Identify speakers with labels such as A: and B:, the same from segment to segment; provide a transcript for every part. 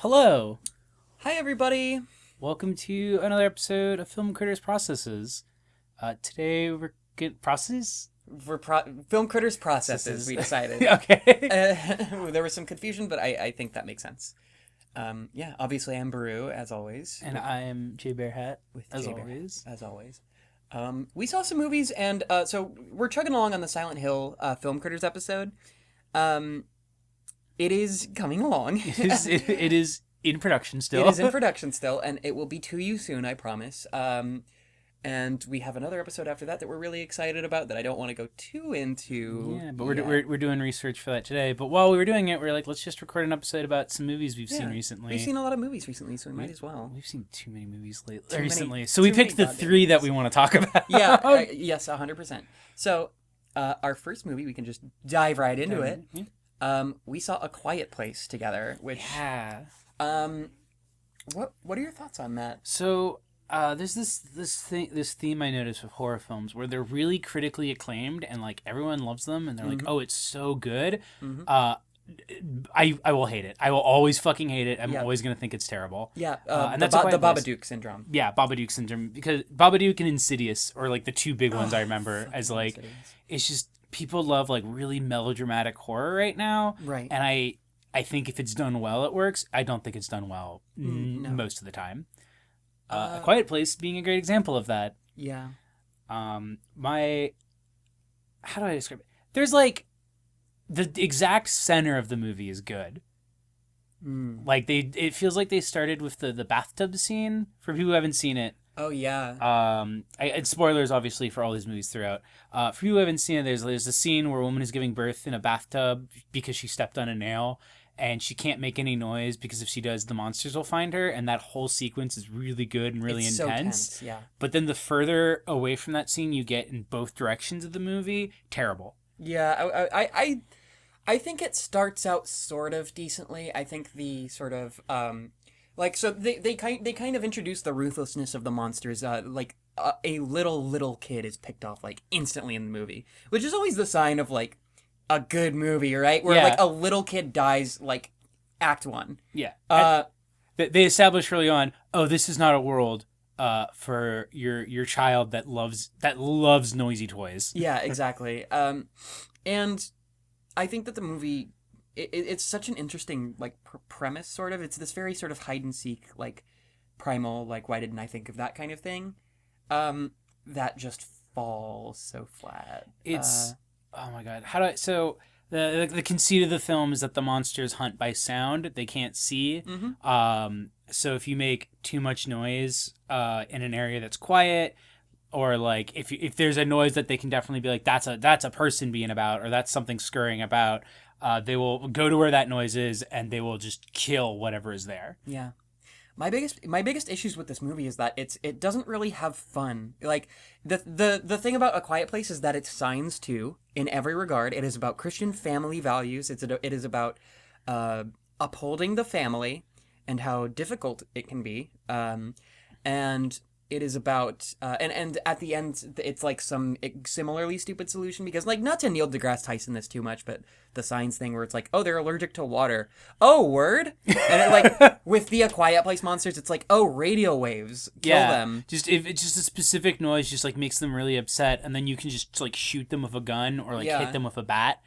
A: Hello.
B: Hi, everybody.
A: Welcome to another episode of Film Critters Processes. Today we're getting processes?
B: Film Critters Processes, we decided.
A: Okay.
B: There was some confusion, but I think that makes sense. Obviously I'm Baru, as always.
A: And I am J Bear Hat,
B: With
A: as
B: J-Bear,
A: always.
B: As always. We saw some movies, and so we're chugging along on the Silent Hill Film Critters episode. It is coming along.
A: It is in production still.
B: It is in production still, and it will be to you soon, I promise. And we have another episode after that we're really excited about that I don't want to go too into.
A: Yeah, but we're doing research for that today. But while we were doing it, we were like, let's just record an episode about some movies we've seen recently.
B: We've seen a lot of movies recently, so we might as well.
A: We've seen too many movies recently. So we picked the three that we want to talk about.
B: Yeah, yes, 100%. So our first movie, we can just dive right into it.
A: Yeah.
B: We saw A Quiet Place together, which...
A: Yeah.
B: What are your thoughts on that?
A: So... there's this theme I noticed with horror films where they're really critically acclaimed and like everyone loves them and they're like, oh, it's so good. I will hate it. I will always fucking hate it. I'm always gonna think it's terrible.
B: Yeah,
A: and
B: the
A: that's the
B: Babadook syndrome.
A: Yeah, Babadook syndrome, because Babadook and Insidious are like the two big ones I remember as like Insidious. It's just people love like really melodramatic horror right now,
B: right?
A: And I think if it's done well, it works. I don't think it's done well most of the time. A Quiet Place being a great example of that.
B: Yeah.
A: How do I describe it? There's like the exact center of the movie is good. Like it feels like they started with the bathtub scene for people who haven't seen it.
B: Oh yeah.
A: It's spoilers obviously for all these movies throughout. For people who haven't seen it, there's a scene where a woman is giving birth in a bathtub because she stepped on a nail. And she can't make any noise because if she does, the monsters will find her. And that whole sequence is really good and really intense.
B: So tense, yeah.
A: But then the further away from that scene you get in both directions of the movie, terrible.
B: Yeah, I think it starts out sort of decently. I think the sort of so they kind of introduce the ruthlessness of the monsters. A little kid is picked off like instantly in the movie, which is always the sign of like a good movie, right? Where like a little kid dies like act one.
A: Yeah. They establish early on, oh, this is not a world for your child that loves noisy toys.
B: Yeah, exactly. And I think that the movie it's such an interesting like premise sort of. It's this very sort of hide and seek like primal like why didn't I think of that kind of thing? That just falls so flat.
A: It's oh my god! So the conceit of the film is that the monsters hunt by sound; they can't see. So if you make too much noise in an area that's quiet, or like if there's a noise that they can definitely be like that's a person being about, or that's something scurrying about, they will go to where that noise is and they will just kill whatever is there.
B: Yeah. My biggest issues with this movie is that it doesn't really have fun. Like the thing about A Quiet Place is that it signs to in every regard. It is about Christian family values. It is about upholding the family and how difficult it can be. And it is about and at the end it's like some similarly stupid solution because like not to Neil deGrasse Tyson this too much, but the science thing where it's like, oh, they're allergic to water. Oh, word. And it, like with the A Quiet Place monsters, it's like, oh, radio waves kill them.
A: Just if it's just a specific noise, just like makes them really upset, and then you can just like shoot them with a gun or like hit them with a bat.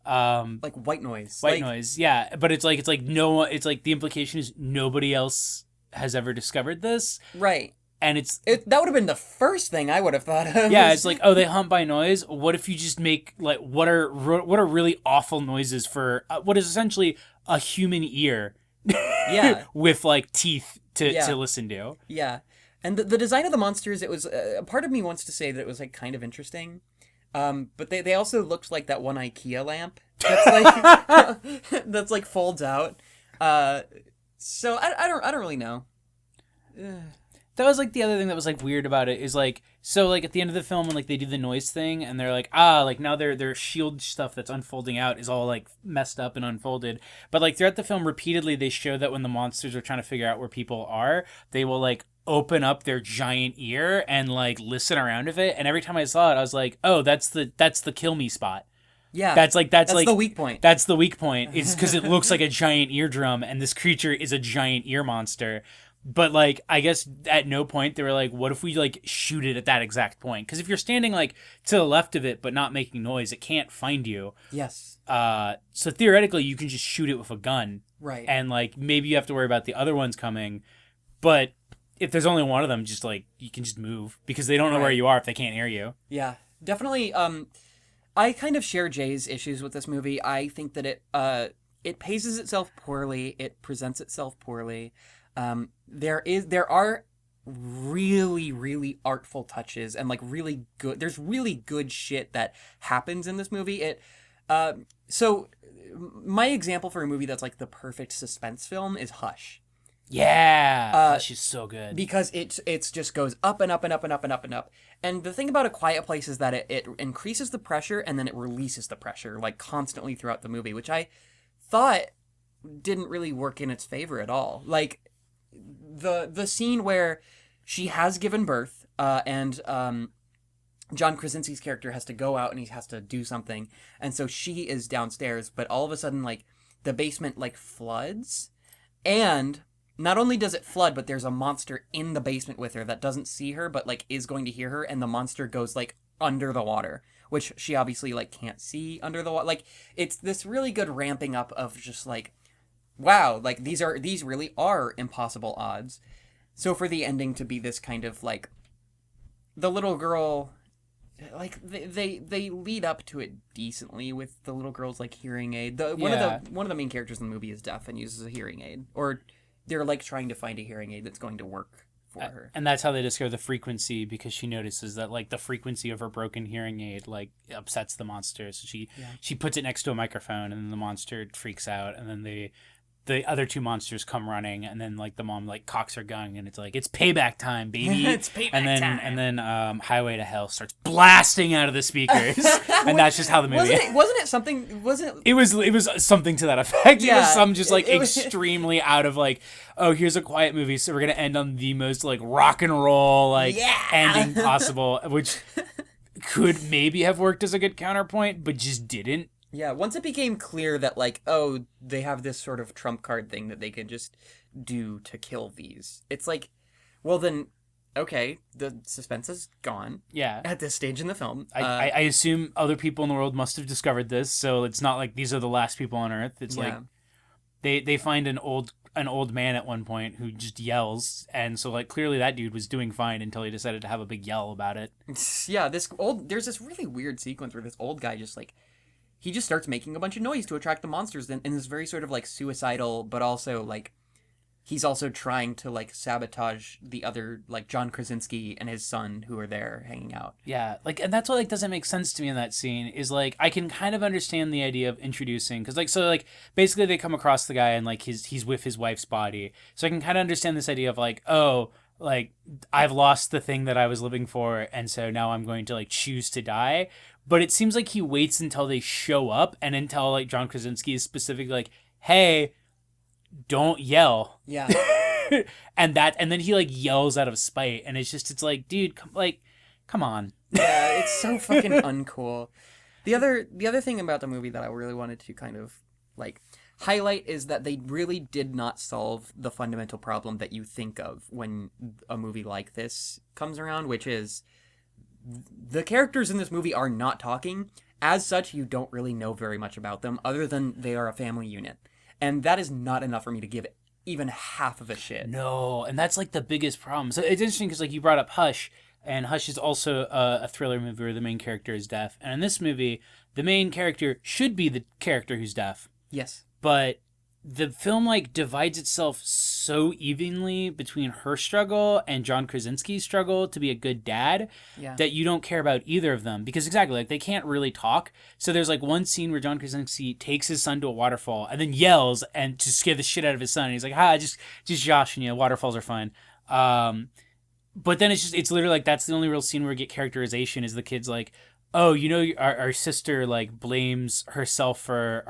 B: Like white noise.
A: White noise, yeah. But it's like the implication is nobody else has ever discovered this,
B: right?
A: And
B: that would have been the first thing I would have thought of.
A: Yeah, it's like, oh, they hunt by noise. What if you just make like what are really awful noises for what is essentially a human ear?
B: Yeah,
A: with like teeth to listen to.
B: Yeah, and the design of the monsters, it was part of me wants to say that it was like kind of interesting, but they also looked like that one IKEA lamp that's like that's like folds out. So I don't really know.
A: That was like the other thing that was like weird about it is like, so like at the end of the film when like they do the noise thing and they're like, like now their shield stuff that's unfolding out is all like messed up and unfolded. But like throughout the film repeatedly they show that when the monsters are trying to figure out where people are, they will like open up their giant ear and like listen around of it. And every time I saw it, I was like, oh, that's the kill me spot.
B: Yeah.
A: That's like
B: the weak point.
A: That's the weak point. It's because it looks like a giant eardrum, and this creature is a giant ear monster. But like, I guess at no point they were like, what if we like shoot it at that exact point? Because if you're standing like to the left of it but not making noise, it can't find you.
B: Yes.
A: So theoretically, you can just shoot it with a gun.
B: Right.
A: And like maybe you have to worry about the other ones coming, but if there's only one of them, just like you can just move because they don't know where you are if they can't hear you.
B: Yeah, definitely. I kind of share Jay's issues with this movie. I think that it paces itself poorly. It presents itself poorly. There are really, really artful touches and like really good. There's really good shit that happens in this movie. So my example for a movie that's like the perfect suspense film is Hush.
A: Yeah, she's so good
B: because it's just goes up and up and up and up and up and up. And the thing about A Quiet Place is that it increases the pressure and then it releases the pressure like constantly throughout the movie, which I thought didn't really work in its favor at all. Like the scene where she has given birth and John Krasinski's character has to go out and he has to do something, and so she is downstairs, but all of a sudden like the basement like floods, and not only does it flood, but there's a monster in the basement with her that doesn't see her, but like is going to hear her, and the monster goes like under the water, which she obviously like can't see under the water. Like it's this really good ramping up of just like, wow, like these really are impossible odds. So for the ending to be this kind of like, the little girl, like they lead up to it decently with the little girl's like hearing aid. One of the main characters in the movie is deaf and uses a hearing aid, or they're like trying to find a hearing aid that's going to work for her.
A: And that's how they discover the frequency, because she notices that like the frequency of her broken hearing aid like upsets the monster. So she puts it next to a microphone, and then the monster freaks out, and then the other two monsters come running, and then like the mom like cocks her gun, and it's like, it's payback time, baby.
B: It's payback time.
A: And then Highway to Hell starts blasting out of the speakers, and that's just how the movie.
B: Wasn't it something? Wasn't it?
A: It was something to that effect.
B: Yeah,
A: it was some just like extremely out of like, oh, here's a quiet movie, so we're gonna end on the most like rock and roll like ending possible, which could maybe have worked as a good counterpoint, but just didn't.
B: Yeah, once it became clear that, like, oh, they have this sort of trump card thing that they could just do to kill these, it's like, well then, okay, the suspense is gone.
A: Yeah.
B: At this stage in the film.
A: I assume other people in the world must have discovered this, so it's not like these are the last people on Earth. It's like, they find an old man at one point who just yells, and so like clearly that dude was doing fine until he decided to have a big yell about it.
B: Yeah, there's this really weird sequence where this old guy just like, he just starts making a bunch of noise to attract the monsters in this very sort of like suicidal, but also like he's also trying to like sabotage the other, like John Krasinski and his son who are there hanging out.
A: Yeah, like, and that's what like doesn't make sense to me in that scene is like, I can kind of understand the idea of introducing, because like, so like basically they come across the guy and like he's with his wife's body, so I can kind of understand this idea of like, oh, like I've lost the thing that I was living for, and so now I'm going to like choose to die. But it seems like he waits until they show up, and until like John Krasinski is specifically like, hey, don't yell.
B: Yeah.
A: and then he like yells out of spite, and it's like, dude, come on.
B: Yeah, it's so fucking uncool. The other thing about the movie that I really wanted to kind of like highlight is that they really did not solve the fundamental problem that you think of when a movie like this comes around, which is the characters in this movie are not talking. As such, you don't really know very much about them other than they are a family unit. And that is not enough for me to give even half of a shit.
A: No, and that's like the biggest problem. So it's interesting because like you brought up Hush, and Hush is also a thriller movie where the main character is deaf. And in this movie, the main character should be the character who's deaf.
B: Yes.
A: But the film like divides itself so evenly between her struggle and John Krasinski's struggle to be a good dad that you don't care about either of them, because exactly like they can't really talk. So there's like one scene where John Krasinski takes his son to a waterfall and then yells and to scare the shit out of his son. And he's like, just joshing you. Waterfalls are fine. But then it's literally like that's the only real scene where we get characterization is the kid's like, oh, you know, our sister like blames herself for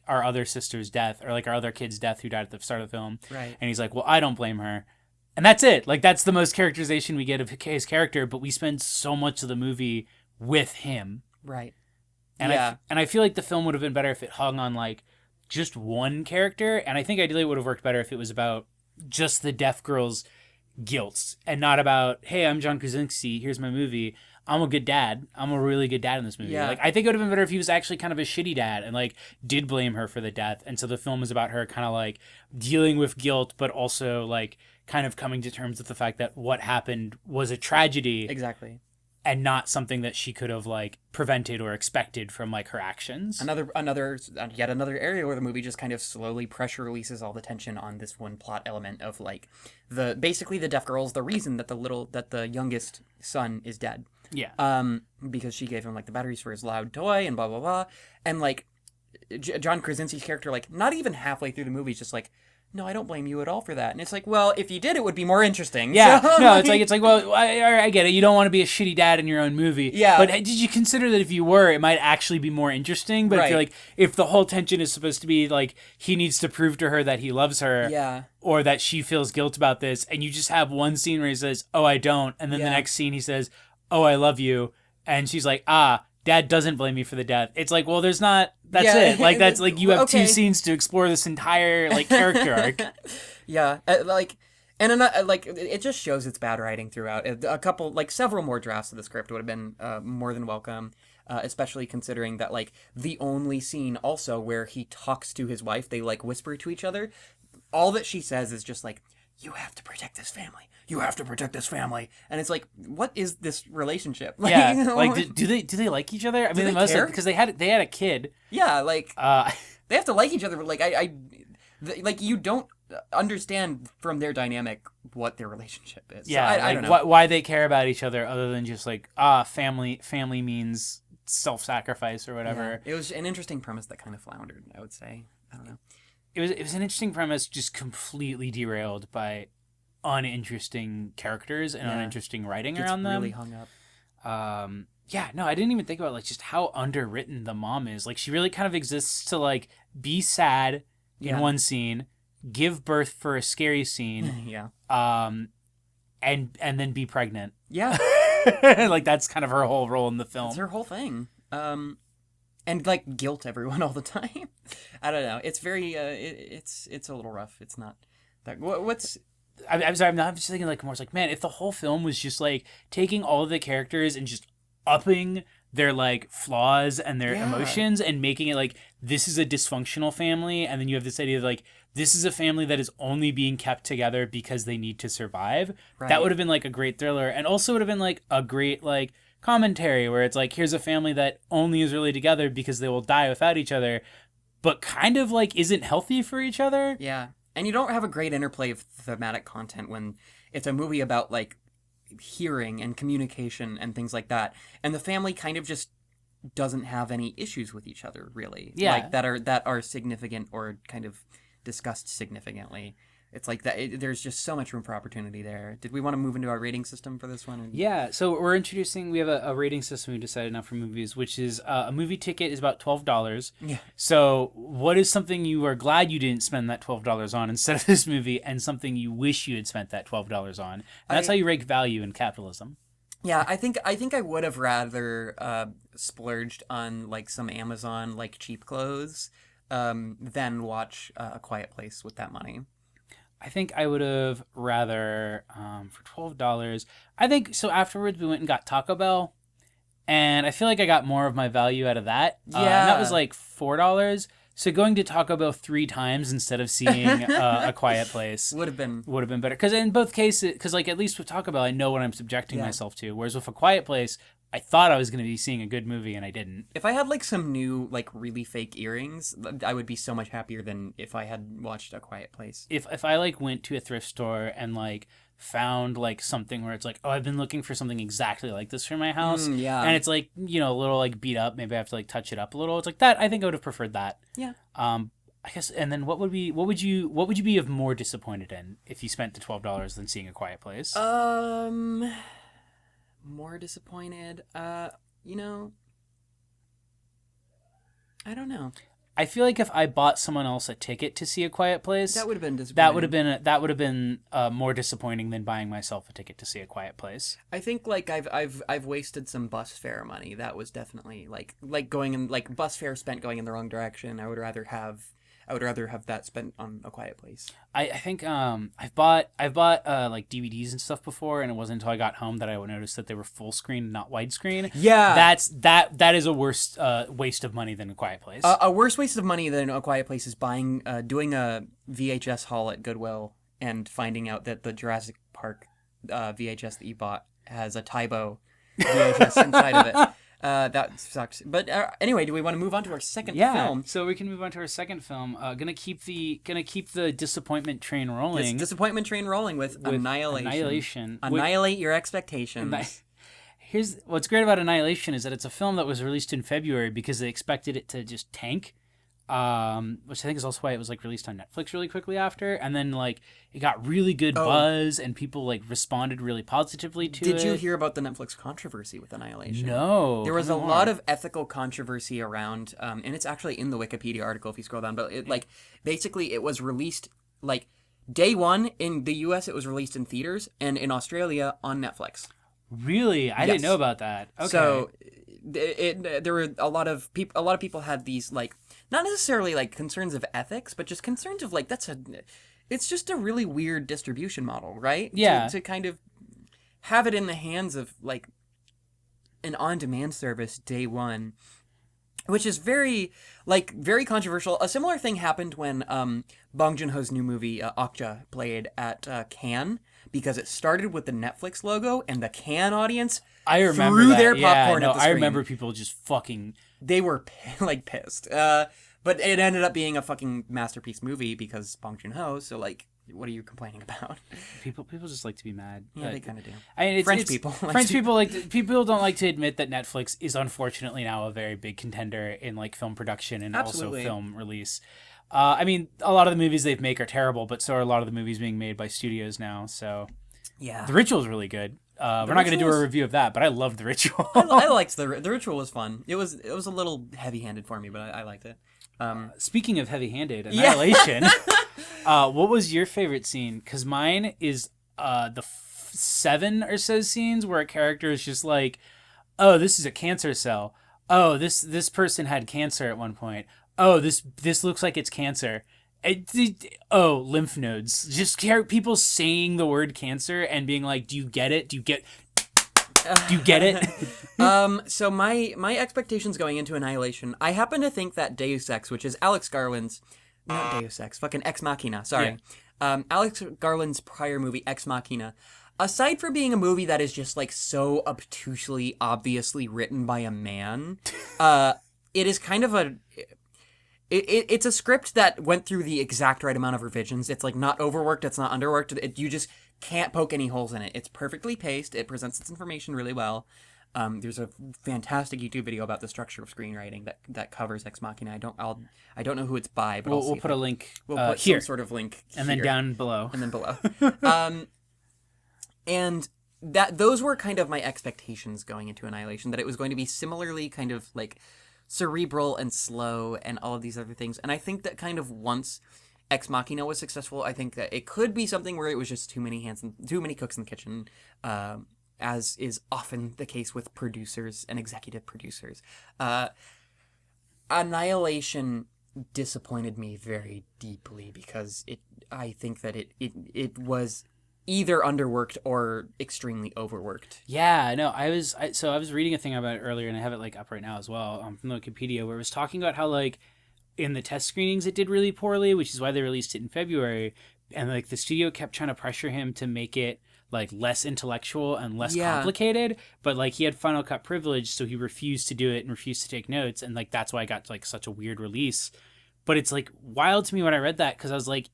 A: our other sister's death, or like our other kid's death who died at the start of the film.
B: Right.
A: And he's like, well, I don't blame her. And that's it. Like, that's the most characterization we get of his character, but we spend so much of the movie with him.
B: Right.
A: And I feel like the film would have been better if it hung on like just one character, and I think ideally it would have worked better if it was about just the deaf girl's guilt and not about, hey, I'm John Krasinski, here's my movie, I'm a good dad, I'm a really good dad in this movie.
B: Yeah.
A: Like, I think it would have been better if he was actually kind of a shitty dad and like did blame her for the death, and so the film was about her kind of like dealing with guilt but also like kind of coming to terms with the fact that what happened was a tragedy.
B: Exactly.
A: And not something that she could have like prevented or expected from like her actions.
B: Yet another area where the movie just kind of slowly pressure releases all the tension on this one plot element of like basically the deaf girl's the reason that the youngest son is dead.
A: Yeah.
B: Because she gave him like the batteries for his loud toy and blah blah blah, and like John Krasinski's character, like not even halfway through the movie is just like, no, I don't blame you at all for that. And it's like, well, if you did, it would be more interesting.
A: Yeah,
B: So,
A: no, it's like, well, I get it. You don't want to be a shitty dad in your own movie.
B: Yeah.
A: But did you consider that if you were, it might actually be more interesting? But
B: Right.
A: if the whole tension is supposed to be like, he needs to prove to her that he loves her.
B: Yeah.
A: Or that she feels guilt about this, and you just have one scene where he says, oh, I don't. And then the next scene he says, oh, I love you. And she's like, Dad doesn't blame me for the death. It's like, well, that's it. Like, that's like, you have
B: Okay.
A: 2 scenes to explore this entire like character arc.
B: Yeah, it just shows its bad writing throughout. Several more drafts of the script would have been more than welcome, especially considering that like the only scene also where he talks to his wife, they like whisper to each other. All that she says is just like, you have to protect this family. You have to protect this family. And it's like, what is this relationship? Like,
A: Yeah, like do they like each other? I mean,
B: they
A: they must
B: care?
A: have, because they had a kid.
B: Yeah, like
A: Uh,
B: they have to like each other. But like like you don't understand from their dynamic what their relationship is.
A: yeah,
B: So I
A: like
B: don't know.
A: why they care about each other other than just like family means self-sacrifice or whatever.
B: Yeah. It was an interesting premise that kind of floundered, I would say. I don't know.
A: It was an interesting premise, just completely derailed by uninteresting characters and uninteresting writing
B: Gets
A: around them.
B: really hung up.
A: Yeah, no, I didn't even think about like just how underwritten the mom is. Like, she really kind of exists to like be sad in one scene, give birth for a scary scene,
B: Yeah.
A: and then be pregnant.
B: Yeah.
A: Like, that's kind of her whole role in the film.
B: That's her whole thing. And like guilt everyone all the time. I don't know. It's very it's a little rough. It's not that what's
A: I'm sorry, I'm just thinking like more. It's like, man, if the whole film was just like taking all of the characters and just upping their like flaws and their emotions and making it like, this is a dysfunctional family, and then you have this idea of like, this is a family that is only being kept together because they need to survive.
B: Right.
A: That would have been like a great thriller, and also would have been like a great like commentary where it's like, here's a family that only is really together because they will die without each other, but kind of like isn't healthy for each other.
B: Yeah. And you don't have a great interplay of thematic content when it's a movie about like hearing and communication and things like that. And the family kind of just doesn't have any issues with each other, really.
A: Yeah.
B: Like that are significant or kind of discussed significantly. It's like that. There's just so much room for opportunity there. Did we want to move into our rating system for this one?
A: Yeah, so we have a rating system we decided now for movies, which is a movie ticket is about $12.
B: Yeah.
A: So what is something you are glad you didn't spend that $12 on instead of this movie, and something you wish you had spent that $12 on? And that's how you rank value in capitalism.
B: Yeah, I think I would have rather splurged on like some Amazon like cheap clothes than watch A Quiet Place with that money.
A: I think I would have rather, for $12, I think, so afterwards we went and got Taco Bell, and I feel like I got more of my value out of that. And that was like $4. So going to Taco Bell 3 times instead of seeing A Quiet Place
B: would have been
A: better. Because in both cases, because like at least with Taco Bell, I know what I'm subjecting myself to. Whereas with A Quiet Place, I thought I was going to be seeing a good movie, and I didn't.
B: If I had like some new like really fake earrings, I would be so much happier than if I had watched A Quiet Place.
A: If I like went to a thrift store and like found like something where it's like, oh, I've been looking for something exactly like this for my house, and it's like, you know, a little like beat up, maybe I have to like touch it up a little. It's like that. I think I would have preferred that.
B: Yeah.
A: I guess. And then what would you be of more disappointed in if you spent the $12 than seeing A Quiet Place?
B: More disappointed. You know, I don't know.
A: I feel like if I bought someone else a ticket to see A Quiet Place,
B: That would have been disappointing.
A: that would have been more disappointing than buying myself a ticket to see A Quiet Place.
B: I think like I've wasted some bus fare money. That was definitely like going in like bus fare spent going in the wrong direction. I would rather have that spent on A Quiet Place.
A: I think I've bought like DVDs and stuff before, and it wasn't until I got home that I would notice that they were full screen, not widescreen.
B: Yeah,
A: that is a worse waste of money than A Quiet Place.
B: A worse waste of money than A Quiet Place is doing a VHS haul at Goodwill and finding out that the Jurassic Park VHS that you bought has a Tybo VHS inside of it. That sucks. But anyway, do we want to move on to our second film?
A: So we can move on to our second film. Gonna keep the disappointment train rolling.
B: Disappointment train rolling with Annihilation. Annihilate your expectations.
A: Here's what's great about Annihilation is that it's a film that was released in February because they expected it to just tank. Which I think is also why it was like released on Netflix really quickly after, and then like it got really good buzz and people like responded really positively to it.
B: Did you hear about the Netflix controversy with Annihilation?
A: No.
B: There was a lot of ethical controversy around, and it's actually in the Wikipedia article if you scroll down, but it like basically it was released like day one in the US. It was released in theaters, and in Australia on Netflix.
A: Really? I didn't know about that. Okay.
B: So there were a lot of people had these like not necessarily like concerns of ethics, but just concerns of like it's just a really weird distribution model, right?
A: Yeah.
B: To kind of have it in the hands of like an on-demand service day one, which is very controversial. A similar thing happened when Bong Joon-ho's new movie Okja played at Cannes, because it started with the Netflix logo and the Cannes audience threw their popcorn at the screen.
A: I remember people just fucking...
B: They were like pissed. But it ended up being a fucking masterpiece movie because Bong Joon-ho, so like, what are you complaining about?
A: People just like to be mad.
B: Yeah, they kind of do.
A: I mean,
B: French people
A: don't like to admit that Netflix is unfortunately now a very big contender in like film production and
B: Absolutely.
A: also film release. I mean, a lot of the movies they make are terrible, but so are a lot of the movies being made by studios now. So
B: yeah,
A: The Ritual is really good. We're not going to do a review of that, but I loved The Ritual.
B: I liked the Ritual was fun. It was a little heavy-handed for me, but I liked it.
A: Speaking of heavy-handed, Annihilation. What was your favorite scene? Because mine is the 7 or so scenes where a character is just like, "Oh, this is a cancer cell. Oh, this person had cancer at one point. Oh, this looks like it's cancer." Lymph nodes. Just people saying the word cancer and being like, "Do you get it? Do you get it?"
B: So my expectations going into Annihilation, I happen to think that Deus Ex, which is Alex Garland's, not Deus Ex, fucking Ex Machina, sorry.
A: Yeah.
B: Alex Garland's prior movie, Ex Machina, aside from being a movie that is just like so obtusely, obviously written by a man, it is kind of it's a script that went through the exact right amount of revisions. It's like not overworked, it's not underworked. You just can't poke any holes in it. It's perfectly paced. It presents its information really well. There's a fantastic YouTube video about the structure of screenwriting that covers Ex Machina. I don't know who it's by, but
A: we'll put a link.
B: We'll put
A: here,
B: some sort of link
A: and
B: here.
A: then down below,
B: and then below. And those were kind of my expectations going into Annihilation. That it was going to be similarly kind of like cerebral and slow and all of these other things. And I think that kind of once Ex Machina was successful, I think that it could be something where it was just too many cooks in the kitchen, as is often the case with producers and executive producers. Annihilation disappointed me very deeply because I think that it was either underworked or extremely overworked.
A: Yeah, no, I was reading a thing about it earlier, and I have it like up right now as well, from the Wikipedia, where it was talking about how like in the test screenings it did really poorly, which is why they released it in February, and like the studio kept trying to pressure him to make it like less intellectual and less complicated, but like he had Final Cut privilege, so he refused to do it and refused to take notes, and like that's why I got like such a weird release. But it's like wild to me when I read that, because I was like,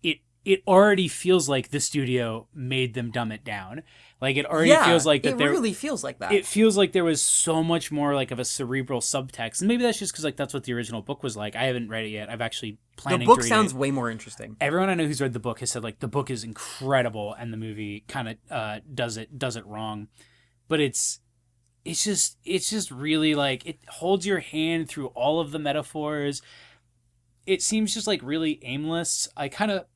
A: it already feels like the studio made them dumb it down. Like it already feels like that.
B: It really feels like that.
A: It feels like there was so much more like of a cerebral subtext, and maybe that's just because like that's what the original book was like. I haven't read it yet. I've actually planning to read it.
B: The book sounds way more interesting.
A: Everyone I know who's read the book has said like the book is incredible, and the movie kind of does it wrong. But it's just really like it holds your hand through all of the metaphors. it seems just like really aimless. I kind of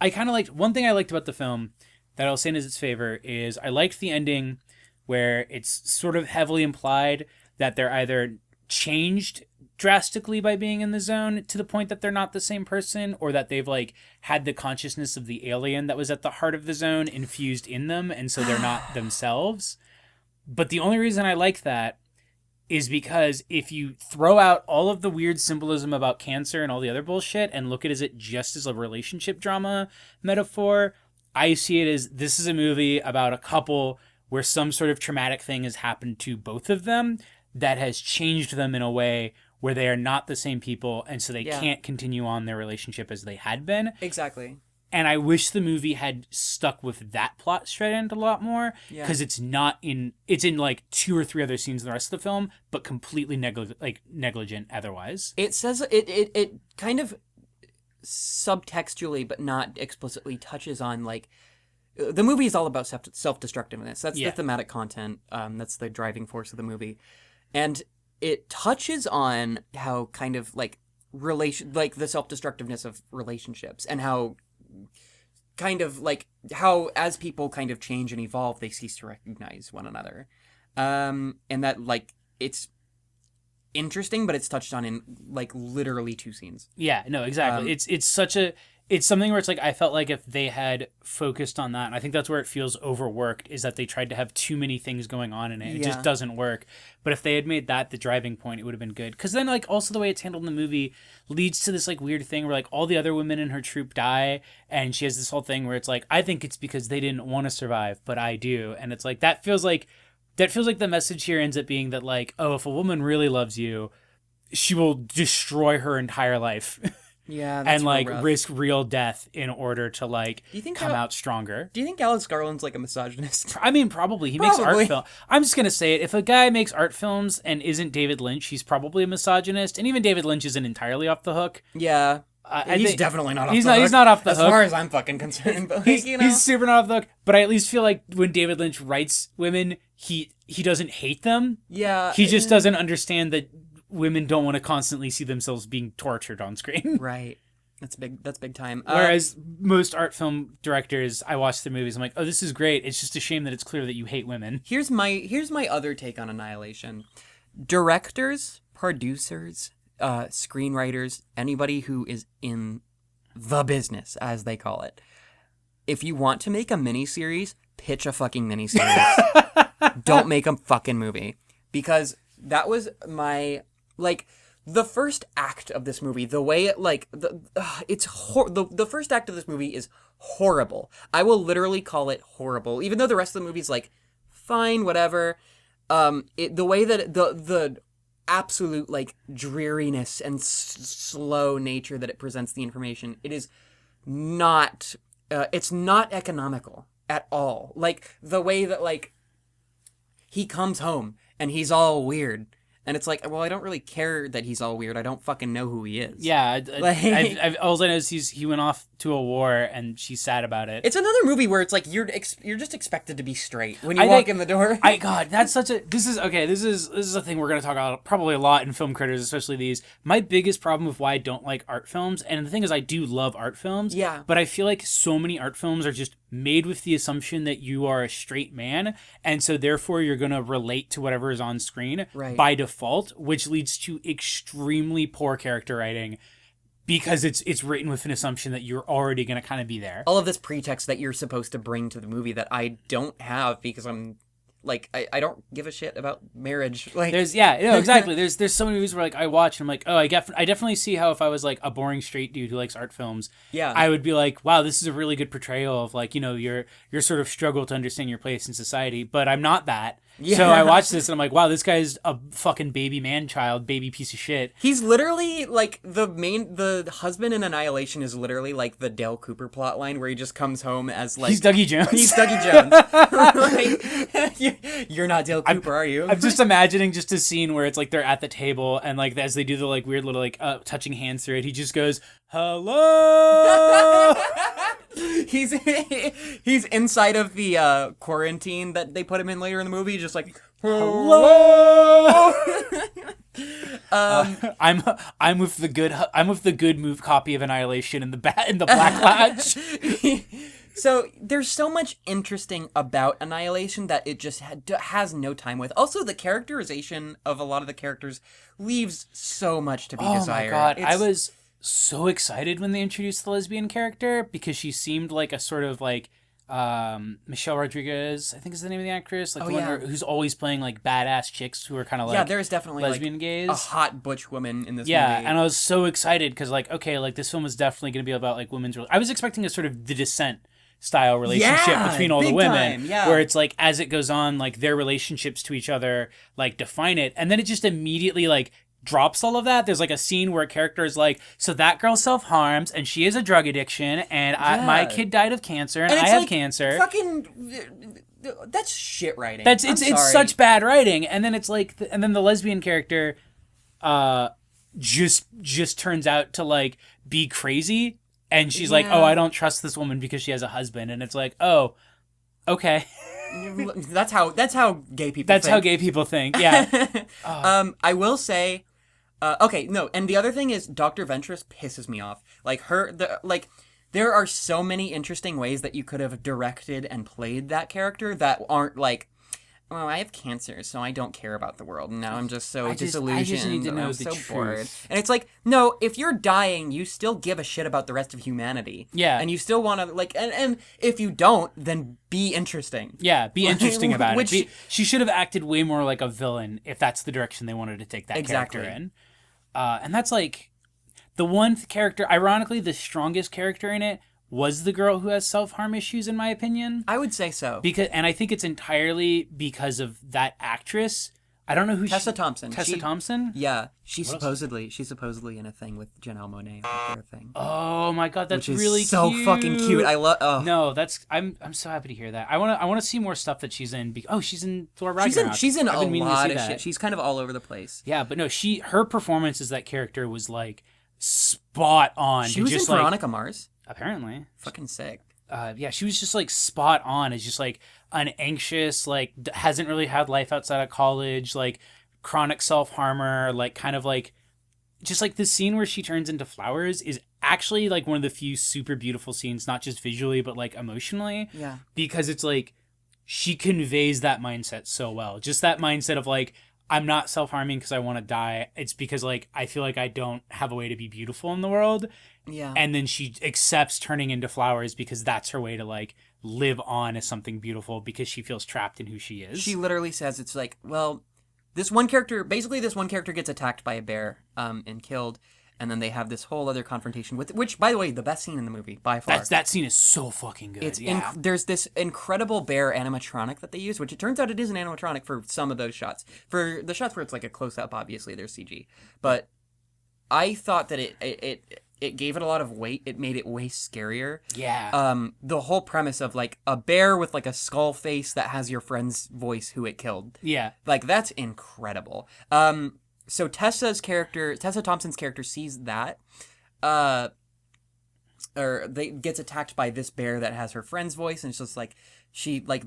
A: liked one thing I liked about the film that I'll say in its favor is I liked the ending where it's sort of heavily implied that they're either changed drastically by being in the zone to the point that they're not the same person, or that they've like had the consciousness of the alien that was at the heart of the zone infused in them, and so they're not themselves. But the only reason I like that is because if you throw out all of the weird symbolism about cancer and all the other bullshit and look at it just as a relationship drama metaphor, I see it as this is a movie about a couple where some sort of traumatic thing has happened to both of them that has changed them in a way where they are not the same people, and so they can't continue on their relationship as they had been.
B: Exactly.
A: And I wish the movie had stuck with that plot strand a lot more, because it's in like 2 or 3 other scenes in the rest of the film, but completely negligent otherwise.
B: It says it kind of subtextually, but not explicitly, touches on like the movie is all about self-destructiveness. That's the thematic content. That's the driving force of the movie, and it touches on how kind of like the self-destructiveness of relationships, and how kind of like how as people kind of change and evolve, they cease to recognize one another, and that like it's interesting, but it's touched on in like literally 2 scenes.
A: Yeah, no, exactly. It's something where it's like I felt like if they had focused on that, and I think that's where it feels overworked, is that they tried to have too many things going on in it. It just doesn't work. But if they had made that the driving point, it would have been good. Because then like also the way it's handled in the movie leads to this like weird thing where like all the other women in her troop die, and she has this whole thing where it's like, I think it's because they didn't want to survive, but I do. And it's like that feels like the message here ends up being that like, oh, if a woman really loves you, she will destroy her entire life.
B: Yeah, that's
A: and like
B: rough.
A: risk real death in order to like come out stronger.
B: Do you think Alex Garland's like a misogynist?
A: I mean, probably. He makes art films. I'm just gonna say it. If a guy makes art films and isn't David Lynch, he's probably a misogynist. And even David Lynch isn't entirely off the hook.
B: Yeah. He's definitely not off the hook.
A: He's not off the hook.
B: As far as I'm fucking concerned. But like,
A: he's super not off the hook. But I at least feel like when David Lynch writes women, he doesn't hate them.
B: Yeah.
A: He just doesn't understand that women don't want to constantly see themselves being tortured on screen.
B: Right. That's big time.
A: Whereas most art film directors, I watch their movies, I'm like, oh, this is great. It's just a shame that it's clear that you hate women.
B: Here's my other take on Annihilation. Directors, producers, screenwriters, anybody who is in the business, as they call it. If you want to make a miniseries, pitch a fucking miniseries. Don't make a fucking movie. Because that was my, like, the first act of this movie, the way it, like, the first act of this movie is horrible. I will literally call it horrible. Even though the rest of the movie's, like, fine, whatever. The way that the absolute, like, dreariness and slow nature that it presents the information, it is not, it's not economical at all. Like, the way that, like, he comes home and he's all weird. And it's like, well, I don't really care that he's all weird. I don't fucking know who he is.
A: Yeah, all I know is he went off to a war and she's sad about it.
B: It's another movie where it's like you're just expected to be straight when you walk in the door.
A: This is a thing we're gonna talk about probably a lot in film critters, especially these. My biggest problem with why I don't like art films, and the thing is I do love art films, but I feel like so many art films are just made with the assumption that you are a straight man, and so therefore you're going to relate to whatever is on screen by default, which leads to extremely poor character writing because it's written with an assumption that you're already going to kind of be there.
B: All of this pretext that you're supposed to bring to the movie that I don't have because I'm like, I don't give a shit about marriage. Like,
A: exactly. There's so many movies where like I watch and I'm like, oh, I definitely see how if I was like a boring straight dude who likes art films, I would be like, wow, this is a really good portrayal of like, you know, your sort of struggle to understand your place in society. But I'm not that. Yeah. So I watch this and I'm like, wow, this guy's a fucking baby man-child, baby piece of shit.
B: He's literally like the husband in Annihilation is literally like the Dale Cooper plotline where he just comes home as like...
A: He's Dougie Jones.
B: He's Dougie Jones. Like, you're not Dale Cooper, are you?
A: I'm just imagining just a scene where it's like they're at the table and like as they do the like weird little like touching hands through it, he just goes, hello!
B: He's inside of the quarantine that they put him in later in the movie, just like, hello.
A: I'm with the good. I'm with the good move copy of Annihilation in the Black Lodge.
B: So there's so much interesting about Annihilation that it just has no time with. Also, the characterization of a lot of the characters leaves so much to be desired.
A: Oh my god, I was so excited when they introduced the lesbian character because she seemed like a sort of like Michelle Rodriguez, I think is the name of the actress, like who's always playing like badass chicks who are kind of like
B: there's definitely
A: lesbian
B: like
A: gays,
B: a hot butch woman in this movie.
A: And I was so excited because like okay, like this film is definitely going to be about like women's. I was expecting a sort of The Descent style relationship between all the women, where it's like as it goes on, like their relationships to each other like define it, and then it just immediately like drops all of that. There's like a scene where a character is like, so that girl self-harms and she has a drug addiction and my kid died of cancer and I have cancer.
B: Fucking that's shit writing.
A: It's such bad writing. And then it's like and then the lesbian character just turns out to like be crazy. And she's like, oh, I don't trust this woman because she has a husband. And it's like, oh, okay.
B: That's how gay people think.
A: That's how gay people think, yeah.
B: I will say, okay, no, and the other thing is Dr. Ventress pisses me off. Like, there are so many interesting ways that you could have directed and played that character that aren't like, well, I have cancer, so I don't care about the world. And now I'm just so disillusioned. I just need to know the truth. Bored. And it's like, no, if you're dying, you still give a shit about the rest of humanity.
A: Yeah.
B: And you still want to, like, and if you don't, then be interesting.
A: Yeah, be interesting about it. She should have acted way more like a villain if that's the direction they wanted to take that character in. And that's like, the one character, ironically, the strongest character in it was the girl who has self-harm issues, in my opinion.
B: I would say so.
A: And I think it's entirely because of that actress. I don't know who
B: Tessa Thompson.
A: Tessa Thompson?
B: Yeah. She's supposedly in a thing with Janelle Monáe. Their thing.
A: Oh my god, that's really cute.
B: So fucking cute. I love
A: No, I'm so happy to hear that. I want to see more stuff that she's in. She's in Thor Ragnarok.
B: She's in a lot of shit. She's kind of all over the place.
A: Yeah, but no, her performance as that character was like spot on.
B: She was in Veronica Mars.
A: Apparently.
B: Fucking sick.
A: She was just like spot on as just like an anxious, like hasn't really had life outside of college, like chronic self-harmer, like kind of like just like the scene where she turns into flowers is actually like one of the few super beautiful scenes, not just visually, but like emotionally.
B: Yeah.
A: Because it's like she conveys that mindset so well. Just that mindset of like, I'm not self-harming because I want to die. It's because like I feel like I don't have a way to be beautiful in the world.
B: Yeah.
A: And then she accepts turning into flowers because that's her way to like live on as something beautiful because she feels trapped in who she is.
B: She literally says it's like, well, this one character gets attacked by a bear and killed, and then they have this whole other confrontation with, which, by the way, the best scene in the movie by far.
A: That scene is so fucking good.
B: There's this incredible bear animatronic that they use, which it turns out it is an animatronic for some of those shots. For the shots where it's like a close up, obviously there's CG, but I thought that it gave it a lot of weight. It made it way scarier.
A: Yeah.
B: The whole premise of like a bear with like a skull face that has your friend's voice who it killed.
A: Yeah.
B: Like that's incredible. So Tessa Thompson's character sees that, gets attacked by this bear that has her friend's voice, and it's just like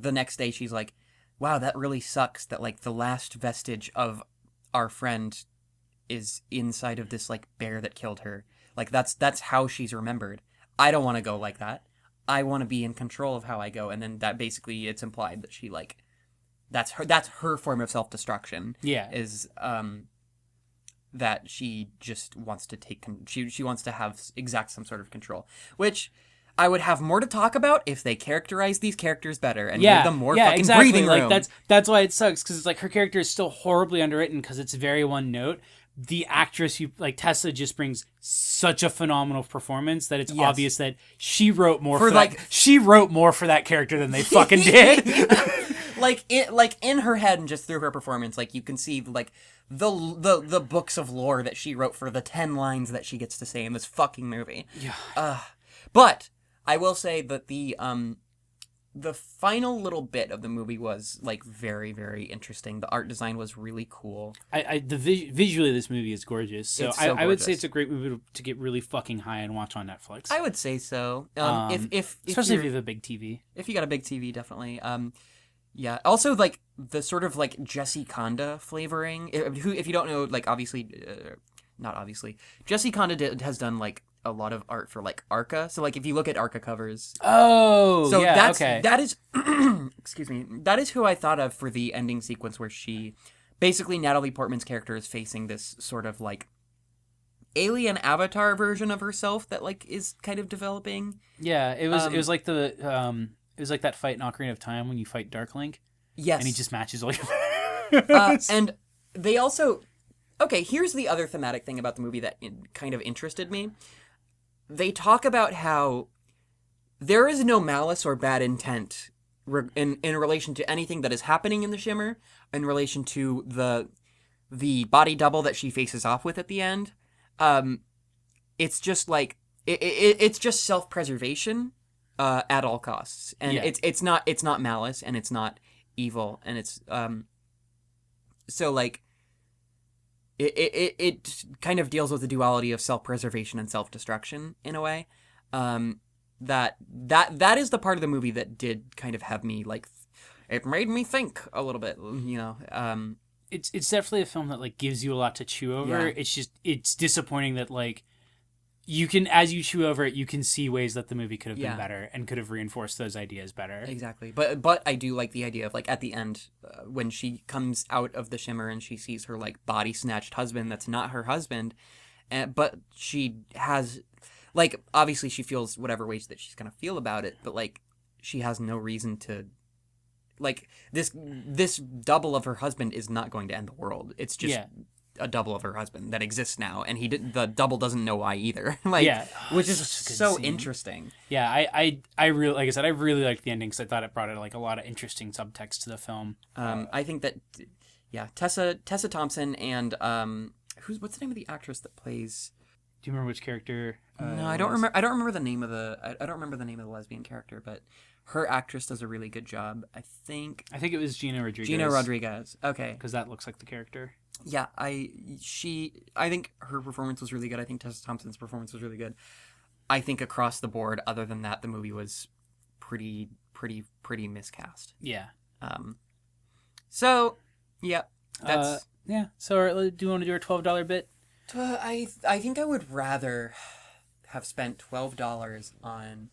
B: the next day she's like, wow, that really sucks that like the last vestige of our friend is inside of this like bear that killed her. Like that's how she's remembered. I don't want to go like that. I want to be in control of how I go. And then that basically it's implied that she like that's her form of self-destruction.
A: Yeah.
B: Is that she just wants to she wants to exact some sort of control, which I would have more to talk about if they characterized these characters better and gave them more fucking breathing room.
A: Like that's why it sucks, because it's like her character is still horribly underwritten because it's very one note. The actress, Tessa, just brings such a phenomenal performance that it's obvious that she wrote more for that character than they fucking did.
B: in her head and just through her performance, like you can see like the books of lore that she wrote for the 10 lines that she gets to say in this fucking movie.
A: Yeah.
B: But I will say that the final little bit of the movie was like very, very interesting. The art design was really cool.
A: Visually this movie is gorgeous. So,
B: gorgeous.
A: I would say it's a great movie to get really fucking high and watch on Netflix.
B: I would say so.
A: Especially if you have a big TV.
B: If you got a big TV, definitely. Yeah. Also, like the sort of like Jesse Conda flavoring. Who, if you don't know, like obviously, not obviously, Jesse Conda has done like a lot of art for like Arca. So like if you look at Arca covers,
A: Oh,
B: so
A: yeah, okay.
B: that is excuse me, that is who I thought of for the ending sequence where she basically Natalie Portman's character is facing this sort of like alien avatar version of herself that like is kind of developing.
A: Yeah, it was like it was like that fight in Ocarina of Time when you fight Dark Link,
B: Yes.
A: and he just matches all your
B: And they also okay, here's the other thematic thing about the movie that kind of interested me. They talk about how there is no malice or bad intent in relation to anything that is happening in the Shimmer, in relation to the body double that she faces off with at the end. It's just like it's just self-preservation at all costs, and
A: Yeah.
B: it's not malice, and it's not evil, and it's so like it kind of deals with the duality of self-preservation and self-destruction in a way. That is the part of the movie that did kind of have me like, it made me think a little bit, you know.
A: It's definitely a film that like gives you a lot to chew over.
B: Yeah.
A: It's disappointing that like you can, as you chew over it, you can see ways that the movie could have
B: Yeah.
A: been better and could have reinforced those ideas better.
B: Exactly, but I do like the idea of like at the end when she comes out of the Shimmer and she sees her like body snatched husband that's not her husband, but she has like obviously she feels whatever ways that she's gonna feel about it, but like she has no reason to like this double of her husband is not going to end the world. It's just
A: Yeah.
B: a double of her husband that exists now, and the double doesn't know why either. Like,
A: Yeah.
B: which is
A: Such a good
B: so
A: scene.
B: interesting.
A: Yeah, I really, like I said, I really liked the ending because I thought it brought like a lot of interesting subtext to the film.
B: I think that, yeah, Tessa Thompson and what's the name of the actress that plays?
A: Do you remember which character?
B: No, I don't remember. I don't remember the name of I don't remember the name of the lesbian character, but her actress does a really good job. I think
A: it was Gina Rodriguez.
B: Gina Rodriguez. Okay,
A: Because that looks like the character.
B: yeah, I think her performance was really good. I think Tessa Thompson's performance was really good. I think across the board, other than that, the movie was pretty miscast.
A: Yeah.
B: So yeah, that's.
A: Yeah. So do you want to do our $12 bit?
B: I think I would rather have spent $12 on.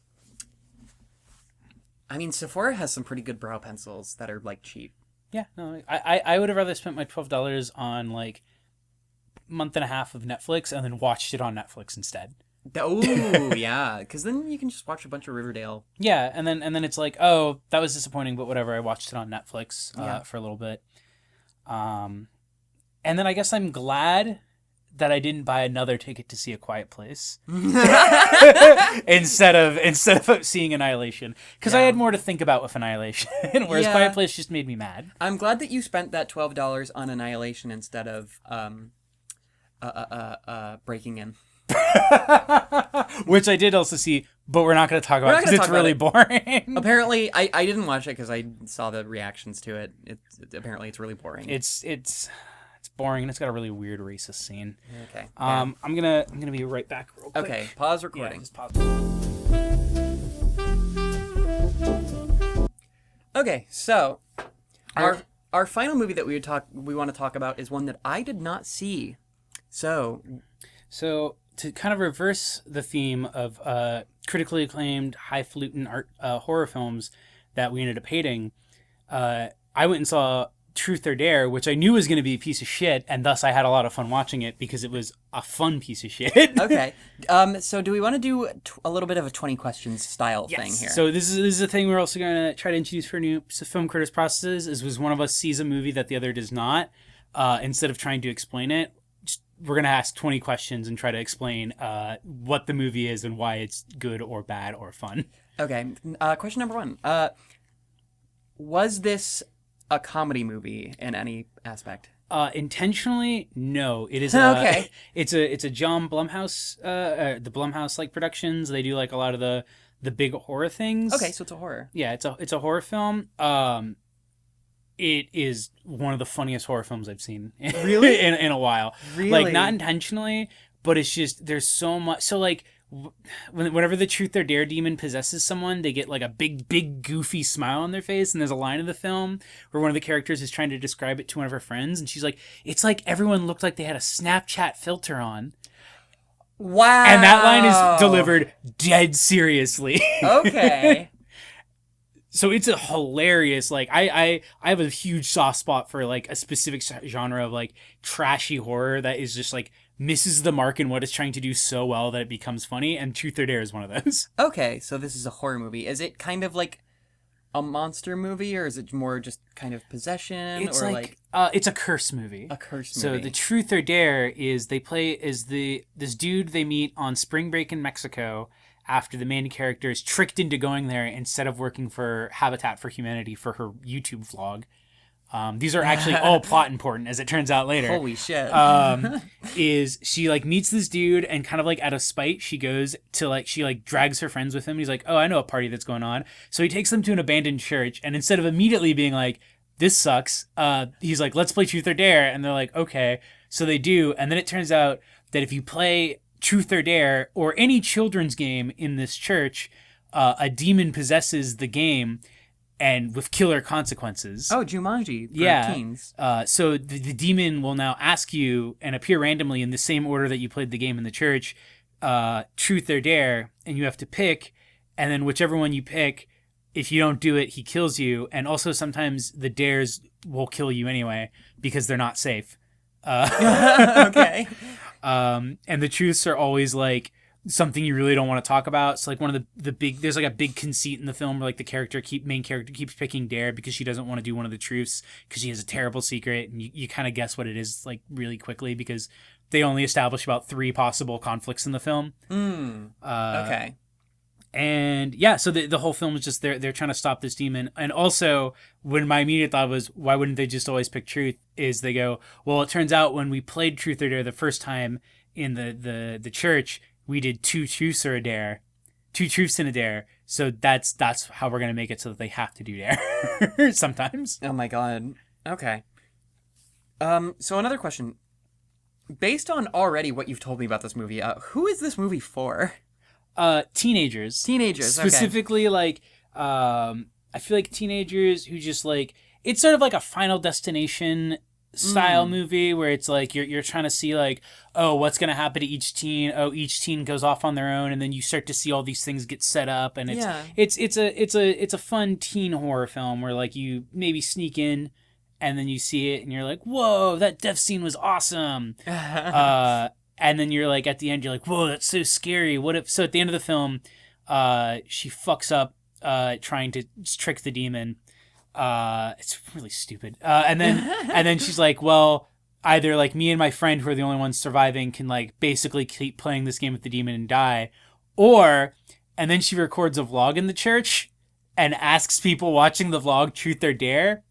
B: I mean, Sephora has some pretty good brow pencils that are like cheap.
A: Yeah. No, I would have rather spent my $12 on like month and a half of Netflix and then watched it on Netflix instead.
B: Oh yeah, because then you can just watch a bunch of Riverdale.
A: Yeah, and then it's like, oh, that was disappointing, but whatever. I watched it on Netflix for a little bit. And then I guess I'm glad that I didn't buy another ticket to see A Quiet Place instead of seeing Annihilation, because I had more to think about with Annihilation, whereas
B: Yeah.
A: Quiet Place just made me mad.
B: I'm glad that you spent that $12 on Annihilation instead of Breaking In.
A: Which I did also see, but we're not going to talk about
B: not
A: because
B: gonna
A: it's
B: talk about
A: really
B: it.
A: boring.
B: Apparently, I didn't watch it because I saw the reactions to it. Apparently it's really boring.
A: It's boring and it's got a really weird racist scene.
B: Okay.
A: I'm gonna be right back real quick.
B: Okay. Pause
A: Yeah,
B: recording.
A: just pause.
B: Okay. So, our final movie that we want to talk about is one that I did not see. So
A: to kind of reverse the theme of critically acclaimed, highfalutin art horror films that we ended up hating, I went and saw Truth or Dare, which I knew was going to be a piece of shit, and thus I had a lot of fun watching it because it was a fun piece of shit.
B: okay. So do we want to do a little bit of a 20 questions style thing here?
A: So this is a thing we're also going to try to introduce for new film critics processes. Is was one of us sees a movie that the other does not, instead of trying to explain it, we're going to ask 20 questions and try to explain what the movie is and why it's good or bad or fun.
B: Okay. Question number 1. Was this a comedy movie in any aspect?
A: Intentionally, no. It is
B: Okay.
A: It's a John Blumhouse, the Blumhouse like productions. They do like a lot of the big horror things.
B: Okay, so it's a horror.
A: Yeah, it's a horror film. It is one of the funniest horror films I've seen
B: Really?
A: in a while.
B: Really?
A: Like not intentionally, but it's just there's so much. So like whenever the truth or dare demon possesses someone, they get like a big goofy smile on their face. And there's a line in the film where one of the characters is trying to describe it to one of her friends, and she's like, "It's like everyone looked like they had a Snapchat filter on."
B: Wow.
A: And that line is delivered dead seriously.
B: Okay.
A: So it's a hilarious, like, I have a huge soft spot for, like, a specific genre of, like, trashy horror that is just, like, misses the mark in what it's trying to do so well that it becomes funny, and Truth or Dare is one of those.
B: Okay, so this is a horror movie. Is it kind of like a monster movie, or is it more just kind of possession?
A: It's
B: or
A: it's a curse movie.
B: a curse
A: So
B: movie?
A: the Truth or Dare is this dude they meet on spring break in Mexico after the main character is tricked into going there instead of working for Habitat for Humanity for her YouTube vlog. These are actually all plot important, as it turns out later.
B: Holy shit.
A: Is she like meets this dude and kind of like out of spite she goes to like she like drags her friends with him. He's like, "Oh, I know a party that's going on." So he takes them to an abandoned church, and instead of immediately being like, "This sucks," he's like, "Let's play Truth or Dare," and they're like, "Okay." So they do, and then it turns out that if you play Truth or Dare or any children's game in this church, a demon possesses the game, and with killer consequences.
B: Oh, Jumanji for teens.
A: So the demon will now ask you and appear randomly in the same order that you played the game in the church, Truth or Dare, and you have to pick, and then whichever one you pick, if you don't do it, he kills you. And also sometimes the dares will kill you anyway because they're not safe.
B: Okay.
A: And the truths are always like something you really don't want to talk about. It's like one of the big, there's like a big conceit in the film where like the main character keeps picking Dare because she doesn't want to do one of the truths because she has a terrible secret, and you kind of guess what it is like really quickly because they only establish about 3 possible conflicts in the film.
B: Okay.
A: And yeah, so the whole film is just they're trying to stop this demon. And also, when my immediate thought was, why wouldn't they just always pick Truth? Is they go, well, it turns out when we played Truth or Dare the first time in the church, we did 2 truths or a dare, 2 truths and a dare. So that's how we're gonna make it so that they have to do dare sometimes.
B: Oh my god. Okay. So another question. Based on already what you've told me about this movie, who is this movie for?
A: Teenagers.
B: Teenagers, okay.
A: Specifically, like, I feel like teenagers who just, like, it's sort of like a Final Destination style movie where it's like you're trying to see, like, oh, what's going to happen to each teen? Oh, each teen goes off on their own, and then you start to see all these things get set up, and it's a fun teen horror film where, like, you maybe sneak in and then you see it and you're like, whoa, that death scene was awesome. And then you're like, at the end, you're like, whoa, that's so scary. What if? So at the end of the film, she fucks up trying to trick the demon. It's really stupid. And then she's like, well, either like me and my friend who are the only ones surviving can like basically keep playing this game with the demon and die, and then she records a vlog in the church and asks people watching the vlog Truth or Dare,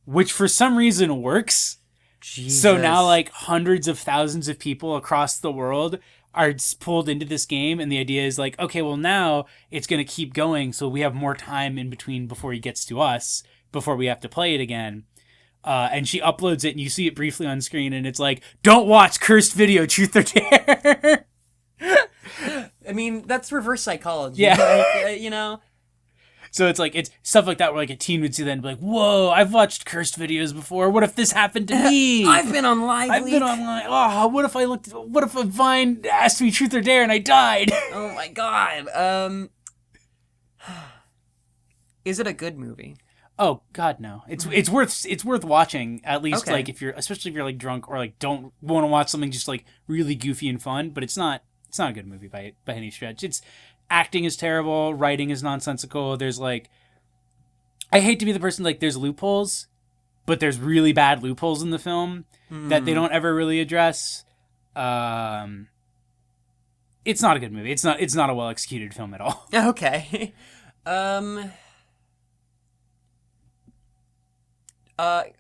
A: which for some reason works.
B: Jesus.
A: So now, like, hundreds of thousands of people across the world are pulled into this game, and the idea is, like, okay, well, now it's going to keep going, so we have more time in between before he gets to us, before we have to play it again. And she uploads it, and you see it briefly on screen, and it's like, don't watch cursed video, Truth or Dare!
B: I mean, that's reverse psychology.
A: Yeah.
B: Like, you know?
A: So it's like, it's stuff like that where like a teen would see that and be like, whoa, I've watched cursed videos before. What if this happened to me?
B: I've been on Live
A: I've been online. Oh, what if a Vine asked me Truth or Dare and I died?
B: Oh my god. Is it a good movie?
A: Oh God, no. It's worth watching, at least.
B: Okay.
A: Like especially if you're like drunk or like don't want to watch something just like really goofy and fun, but it's not a good movie by any stretch. It's acting is terrible, writing is nonsensical. There's like, I hate to be the person like there's loopholes, but there's really bad loopholes in the film that they don't ever really address. It's not a good movie. It's not a well executed film at all.
B: Okay. Okay. I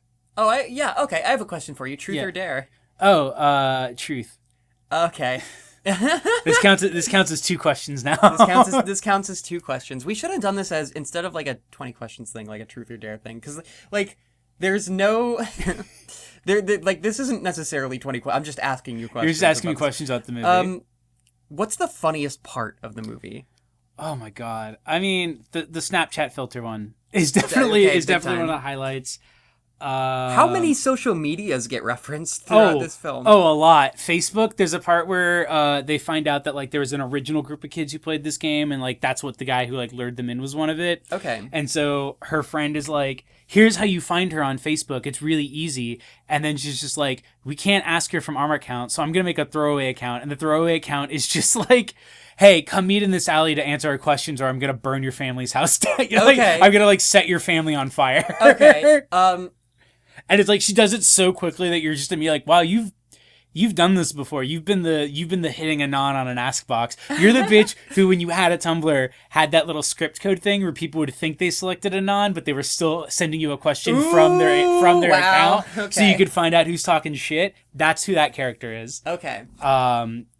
B: have a question for you. Truth or Dare?
A: Oh, Truth.
B: Okay.
A: This counts as 2 questions now.
B: This counts as 2 questions. We should have done this as instead of like a 20 questions thing, like a Truth or Dare thing, because like there's no like this isn't necessarily 20 questions. I'm just asking you questions.
A: You're just asking me questions about the movie.
B: What's the funniest part of the movie?
A: Oh my god! I mean, the Snapchat filter one is definitely
B: Okay,
A: one of the highlights.
B: How many social medias get referenced throughout this film?
A: Oh, a lot. Facebook, there's a part where they find out that like there was an original group of kids who played this game, and like that's what the guy who like lured them in was one of it.
B: Okay.
A: And so her friend is like, here's how you find her on Facebook. It's really easy. And then she's just like, we can't ask her from our account, so I'm going to make a throwaway account. And the throwaway account is just like, hey, come meet in this alley to answer our questions, or I'm going to burn your family's house down.
B: Okay.
A: Like, I'm going to like set your family on fire.
B: Okay.
A: And it's like she does it so quickly that you're just gonna be like, wow, you've done this before. You've been the hitting anon on an ask box. You're the bitch who, when you had a Tumblr, had that little script code thing where people would think they selected anon, but they were still sending you a question from their account, so you could find out who's talking shit. That's who that character is.
B: Okay.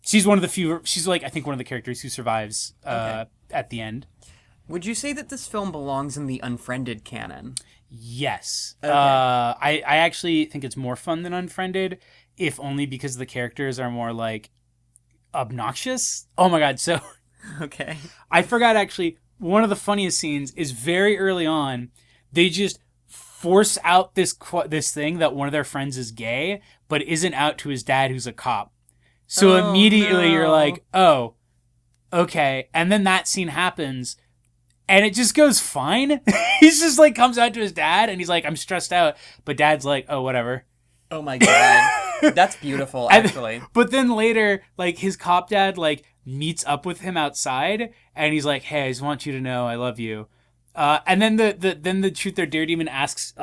A: She's one of the few. She's like, I think, one of the characters who survives at the end.
B: Would you say that this film belongs in the Unfriended canon?
A: Yes.
B: Okay.
A: I actually think it's more fun than Unfriended, if only because the characters are more, like, obnoxious. Oh my god, so...
B: Okay.
A: I forgot, actually, one of the funniest scenes is very early on, they just force out this thing that one of their friends is gay, but isn't out to his dad who's a cop. So immediately you're like, oh, okay. And then that scene happens... And it just goes fine. He's just like comes out to his dad and he's like, I'm stressed out. But dad's like, oh, whatever.
B: Oh my god. That's beautiful, actually.
A: But then later, like his cop dad like meets up with him outside and he's like, hey, I just want you to know I love you. And then the Truth or Dare demon asks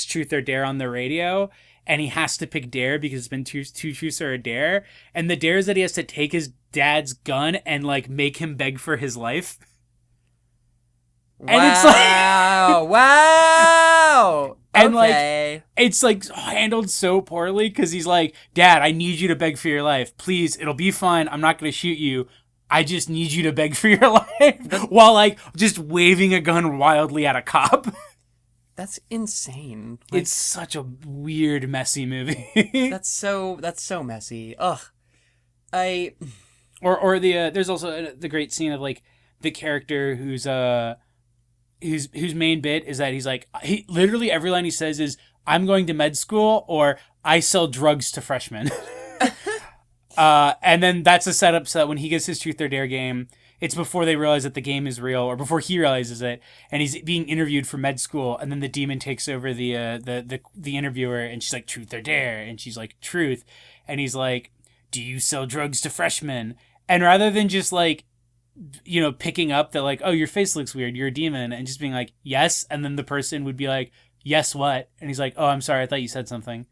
A: Truth or Dare on the radio, and he has to pick Dare because it's been two truths or a dare. And the dare is that he has to take his dad's gun and like make him beg for his life.
B: And it's like wow.
A: And
B: okay.
A: like it's like handled so poorly because he's like, Dad, I need you to beg for your life. Please, it'll be fine. I'm not going to shoot you. I just need you to beg for your life while like just waving a gun wildly at a cop.
B: That's insane.
A: Like, it's such a weird, messy movie.
B: that's so messy. Ugh.
A: Or there's also the great scene of like the character whose main bit is that he's like, he literally every line he says is, I'm going to med school, or I sell drugs to freshmen. And then that's a setup so that when he gets his Truth or Dare game, it's before they realize that the game is real, or before he realizes it, and he's being interviewed for med school, and then the demon takes over the interviewer, and she's like, Truth or Dare? And she's like, Truth. And he's like, do you sell drugs to freshmen? And rather than just like, you know, picking up that like, oh, your face looks weird, you're a demon, and just being like, yes, and then the person would be like, yes, what? And he's like, oh, I'm sorry, I thought you said something.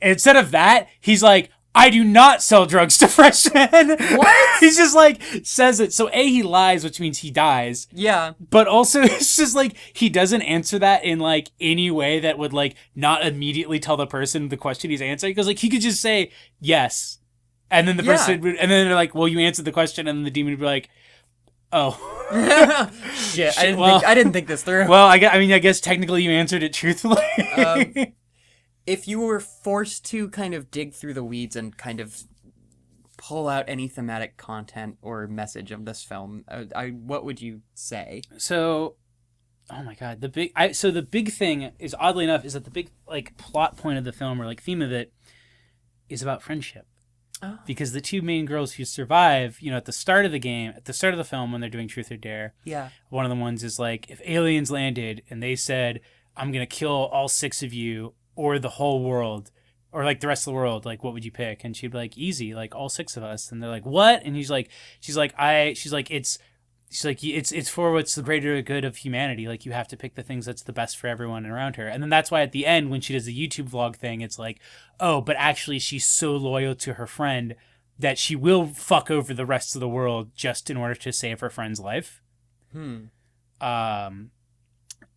A: And instead of that, he's like, I do not sell drugs to freshmen.
B: What?
A: He's just like, says it. So he lies, which means he dies.
B: Yeah.
A: But also, it's just like, he doesn't answer that in like any way that would like not immediately tell the person the question he's answering. Because like, he could just say, yes. And then the person would, and then they're like, well, you answered the question. And then the demon would be like, oh.
B: Shit. I didn't think this through.
A: Well, I guess technically you answered it truthfully.
B: If you were forced to kind of dig through the weeds and kind of pull out any thematic content or message of this film, what would you say?
A: So, oh my god, the big thing is, oddly enough, is that the big like plot point of the film, or like theme of it, is about friendship. Oh. Because the two main girls who survive, you know, at the start of the film when they're doing Truth or Dare,
B: yeah,
A: one of the ones is like, if aliens landed and they said, I'm gonna kill all 6 of you or the whole world, or like the rest of the world, like what would you pick? And she'd be like, easy, like all 6 of us. And they're like, what? And she's like, it's for what's the greater good of humanity. Like, you have to pick the things that's the best for everyone around her. And then that's why at the end, when she does the YouTube vlog thing, it's like, oh, but actually she's so loyal to her friend that she will fuck over the rest of the world just in order to save her friend's life.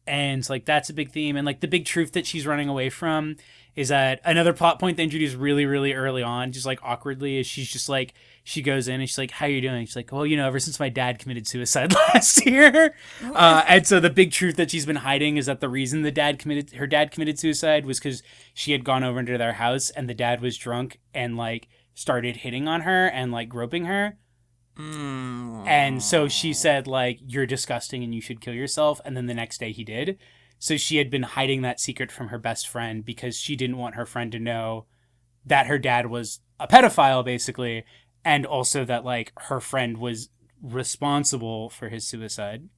A: And like, that's a big theme. And like, the big truth that she's running away from is that another plot point they introduced really, really early on, just like awkwardly, is she's just like, she goes in and she's like, how you doing? She's like, well, you know, ever since my dad committed suicide last year. And so the big truth that she's been hiding is that the reason her dad committed suicide was because she had gone over into their house and the dad was drunk and like started hitting on her and like groping her. And so she said, like, you're disgusting and you should kill yourself. And then the next day he did. So she had been hiding that secret from her best friend because she didn't want her friend to know that her dad was a pedophile, basically. And also that, like, her friend was responsible for his suicide.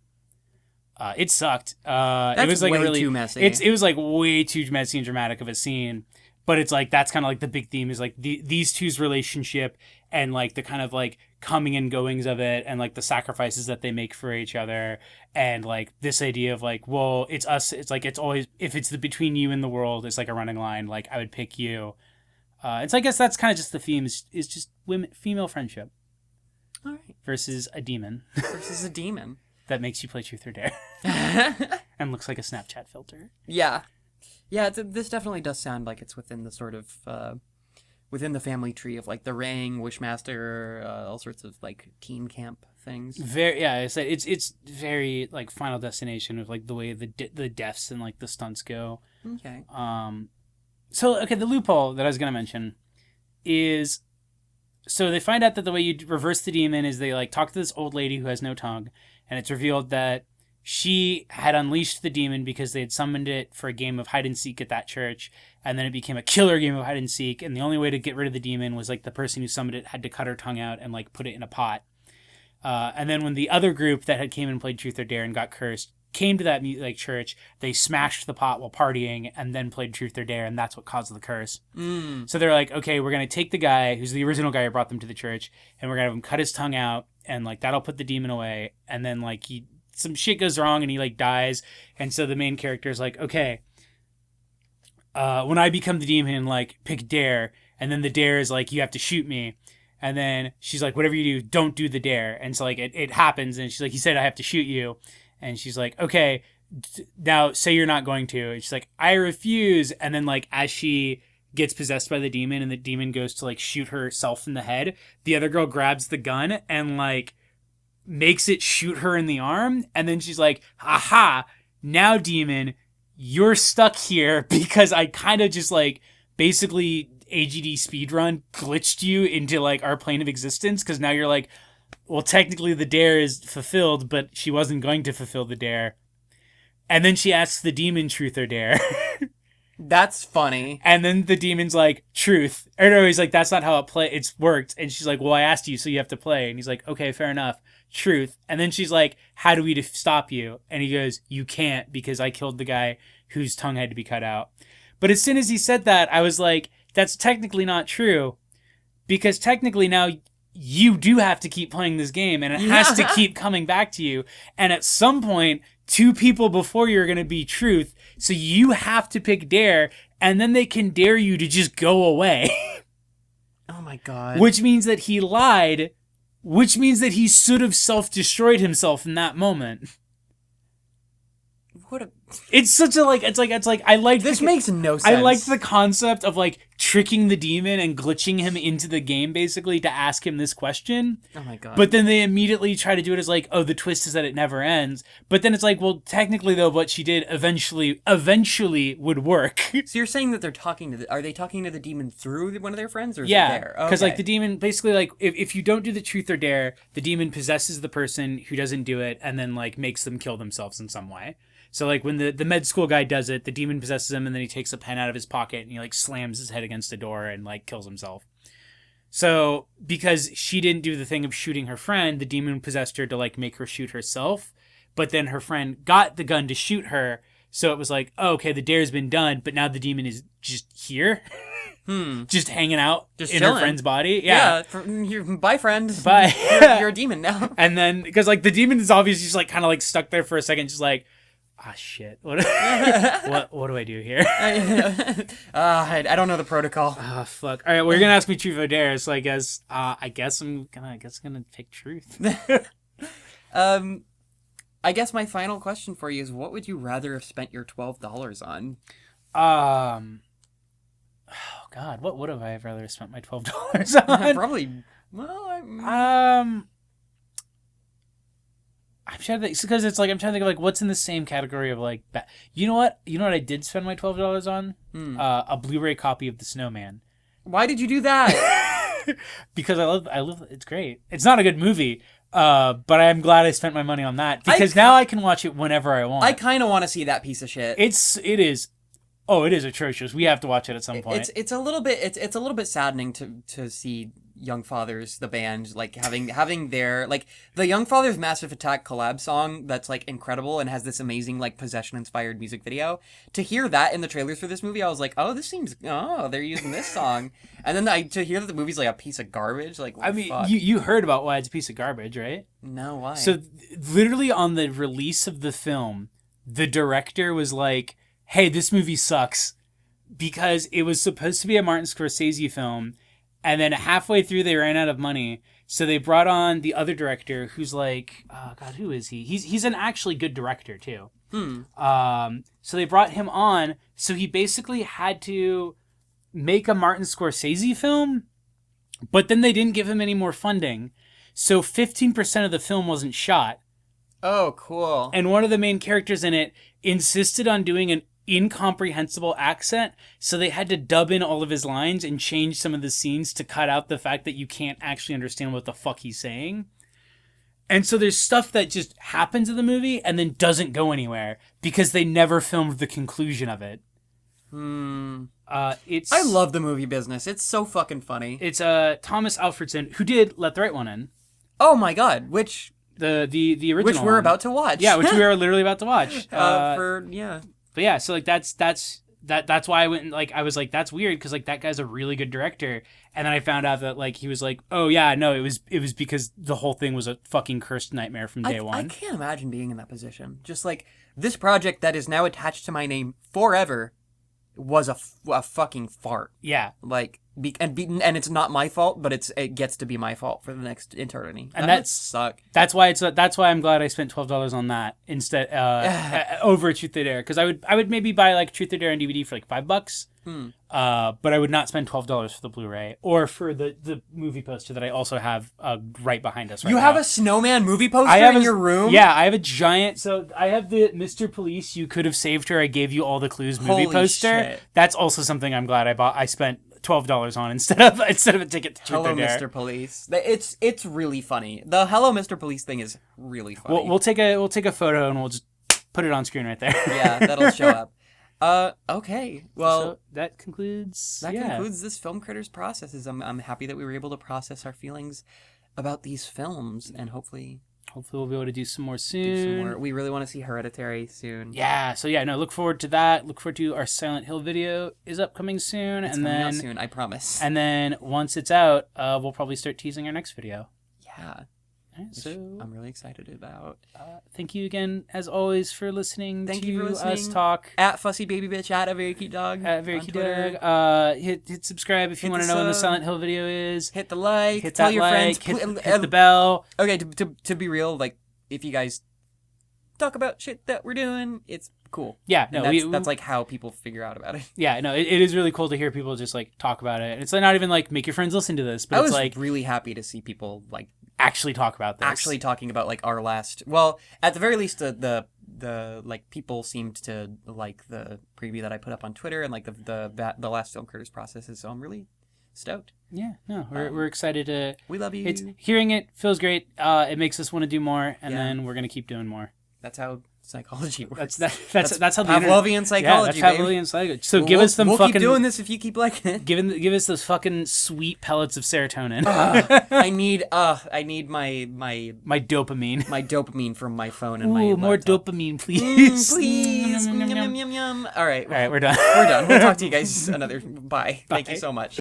A: It sucked. It was like
B: way
A: really
B: too messy.
A: It was like way too messy and dramatic of a scene. But it's like, that's kind of like the big theme is like these two's relationship and like the kind of like coming and goings of it and like the sacrifices that they make for each other. And like this idea of like, well, it's us. It's like, it's always, if it's between you and the world, it's like a running line. Like I would pick you. And so I guess that's kind of just the theme is just female friendship.
B: All right.
A: Versus a demon.
B: Versus a demon.
A: That makes you play Truth or Dare. And looks like a Snapchat filter.
B: Yeah. Yeah, this definitely does sound like it's within the sort of, within the family tree of, like, the Ring, Wishmaster, all sorts of, like, teen camp things.
A: I said it's very, like, Final Destination of, like, the way the deaths and, like, the stunts go.
B: Okay.
A: So, okay, the loophole that I was going to mention is, so they find out that the way you reverse the demon is they, like, talk to this old lady who has no tongue, and it's revealed that she had unleashed the demon because they had summoned it for a game of hide and seek at that church, and then it became a killer game of hide and seek, and the only way to get rid of the demon was like the person who summoned it had to cut her tongue out and like put it in a pot. And then when the other group that had came and played Truth or Dare and got cursed came to that like church, they smashed the pot while partying and then played Truth or Dare, and that's what caused the curse. So they're like, okay, we're going to take the guy who's the original guy who brought them to the church, and we're going to have him cut his tongue out, and like that'll put the demon away, and then like some shit goes wrong and he like dies, and so the main character is like, okay, when I become the demon, like pick Dare, and then the Dare is like, you have to shoot me, and then she's like, whatever you do, don't do the Dare, and so like it happens, and she's like, he said I have to shoot you, and she's like, okay, now say you're not going to, and she's like, I refuse, and then like as she gets possessed by the demon and the demon goes to like shoot herself in the head, the other girl grabs the gun and like makes it shoot her in the arm, and then she's like, aha, now demon, you're stuck here because I kind of just like basically AGD speedrun glitched you into like our plane of existence, because now you're like, well, technically the dare is fulfilled, but she wasn't going to fulfill the dare. And then she asks the demon truth or dare.
B: That's funny.
A: And then the demon's like, truth. Or no, he's like, that's not how it's worked. And she's like, well, I asked you, so you have to play. And he's like, okay, fair enough. Truth. And then she's like, how do we stop you? And he goes, you can't, because I killed the guy whose tongue had to be cut out. But as soon as he said that, I was like, that's technically not true, because technically now you do have to keep playing this game, and it has to keep coming back to you. And at some point, two people before you are going to be truth, so you have to pick dare, and then they can dare you to just go away.
B: Oh my god.
A: Which means that he lied, which means that he should have self-destroyed himself in that moment.
B: What a...
A: It's such a it's like I like
B: this makes no sense.
A: I like the concept of like tricking the demon and glitching him into the game basically to ask him this question.
B: Oh my god.
A: But then they immediately try to do it as like, oh, the twist is that it never ends. But then it's like, well, technically though, what she did eventually would work.
B: So you're saying that they're talking to are they talking to the demon through one of their friends, or is
A: yeah,
B: it there?
A: because like the demon basically like if you don't do the truth or dare, the demon possesses the person who doesn't do it and then like makes them kill themselves in some way. So, like, when the med school guy does it, the demon possesses him, and then he takes a pen out of his pocket, and he, like, slams his head against the door and, like, kills himself. So, because she didn't do the thing of shooting her friend, the demon possessed her to, like, make her shoot herself. But then her friend got the gun to shoot her, so it was like, oh, okay, the dare's been done, but now the demon is just here. Just hanging out just in chilling. Her friend's body. Yeah.
B: Bye, friend.
A: Bye.
B: You're a demon now.
A: And then, because, like, the demon is obviously just, like, kind of, like, stuck there for a second, just like, ah, shit. What do I do here?
B: I don't know the protocol.
A: Ah, fuck. All right, well, you're gonna ask me truth or dare, so I guess I'm gonna pick truth.
B: I guess my final question for you is, what would you rather have spent your $12 on?
A: Oh God, what would have I rather have spent my $12 on?
B: Probably. Well,
A: I'm trying to think, because it's like I'm trying to think of like what's in the same category of like you know what I did spend my $12 on? A Blu-ray copy of The Snowman.
B: Why did you do that?
A: because I love it's great. It's not a good movie, but I'm glad I spent my money on that because now I can watch it whenever I want.
B: I kind of want to see that piece of shit.
A: It is atrocious. We have to watch it at some point.
B: It's a little bit saddening to see Young Fathers, the band, like having their, like, the Young Fathers Massive Attack collab song that's like incredible and has this amazing like Possession inspired music video. To hear that in the trailers for this movie, I was like, they're using this song. And then to hear that the movie's like a piece of garbage, like, what the fuck?
A: You heard about why it's a piece of garbage, right?
B: No, why?
A: So literally on the release of the film, the director was like, hey, this movie sucks, because it was supposed to be a Martin Scorsese film, and then halfway through they ran out of money, so they brought on the other director, who's like, oh God, who is he? He's an actually good director too. So they brought him on, so he basically had to make a Martin Scorsese film, but then they didn't give him any more funding, so 15% of the film wasn't shot.
B: Oh, cool.
A: And one of the main characters in it insisted on doing an incomprehensible accent, so they had to dub in all of his lines and change some of the scenes to cut out the fact that you can't actually understand what the fuck he's saying. And so there's stuff that just happens in the movie and then doesn't go anywhere because they never filmed the conclusion of it.
B: I love the movie business. It's so fucking funny.
A: It's Thomas Alfredson, who did Let the Right One In.
B: Oh my God, which
A: the original,
B: which we're
A: one.
B: about to watch.
A: Yeah, which we are literally about to watch. But yeah, so like that's why I went and, like, I was like, that's weird because like that guy's a really good director, and then I found out that like he was like, oh yeah, no, it was because the whole thing was a fucking cursed nightmare from day one.
B: I can't imagine being in that position. Just like, this project that is now attached to my name forever was a fucking fart.
A: Yeah,
B: like, and it's not my fault, but it gets to be my fault for the next eternity.
A: And
B: that suck.
A: That's why I'm glad I spent $12 on that instead over Truth or Dare, because I would maybe buy like Truth or Dare on DVD for like $5. But I would not spend $12 for the Blu-ray or for the movie poster that I also have right behind us right now.
B: You have a snowman movie poster in your room?
A: Yeah, I have a giant... So I have the Mr. Police, You Could Have Saved Her, I Gave You All the Clues movie poster.
B: Shit.
A: That's also something I'm glad I spent $12 on instead of a ticket to Truth or Dare.
B: Hello, Mr. Police. It's really funny. The Hello, Mr. Police thing is really funny.
A: We'll take a photo and we'll just put it on screen right there.
B: Yeah, that'll show up. Okay. Well,
A: so that concludes
B: this Film Critters processes. I'm happy that we were able to process our feelings about these films, and hopefully
A: we'll be able to do some more soon.
B: We really want to see Hereditary soon.
A: Yeah. So yeah, no, look forward to that. Look forward to our Silent Hill video is upcoming soon,
B: It's coming out soon, I promise.
A: And then once it's out, we'll probably start teasing our next video.
B: Yeah.
A: Right, so
B: I'm really excited about.
A: Thank you again, as always, for listening us talk.
B: At Fussy Baby Bitch, at A Very Cute Dog.
A: At Very Cute Dog. Hit subscribe if you want to know when the Silent Hill video is.
B: Hit the like.
A: Hit
B: tell
A: that
B: your
A: like.
B: friends.
A: Hit the bell.
B: Okay, to be real, like, if you guys talk about shit that we're doing, it's cool.
A: Yeah, no,
B: that's like how people figure out about it.
A: Yeah, no, it is really cool to hear people just like talk about it. It's like not even like make your friends listen to this, but it's like
B: really happy to see people like
A: actually talk about this.
B: Actually talking about like our last. Well, at the very least, the like people seemed to like the preview that I put up on Twitter and like the last Film Critters processes. So I'm really stoked.
A: Yeah, no, we're excited to.
B: We love you.
A: Hearing it feels great. It makes us want to do more, and then we're gonna keep doing more.
B: That's how psychology works.
A: That's how the
B: Pavlovian psychology.
A: Yeah, that's Pavlovian psychology. So give us
B: we'll keep doing this if you keep liking it.
A: Give us those fucking sweet pellets of serotonin.
B: I need my
A: dopamine.
B: My dopamine from my phone and
A: my
B: laptop.
A: More dopamine, please.
B: Please. Yum, yum, yum, yum. All right,
A: we're done.
B: We're done. We'll talk to you guys another. Bye. Thank you so much.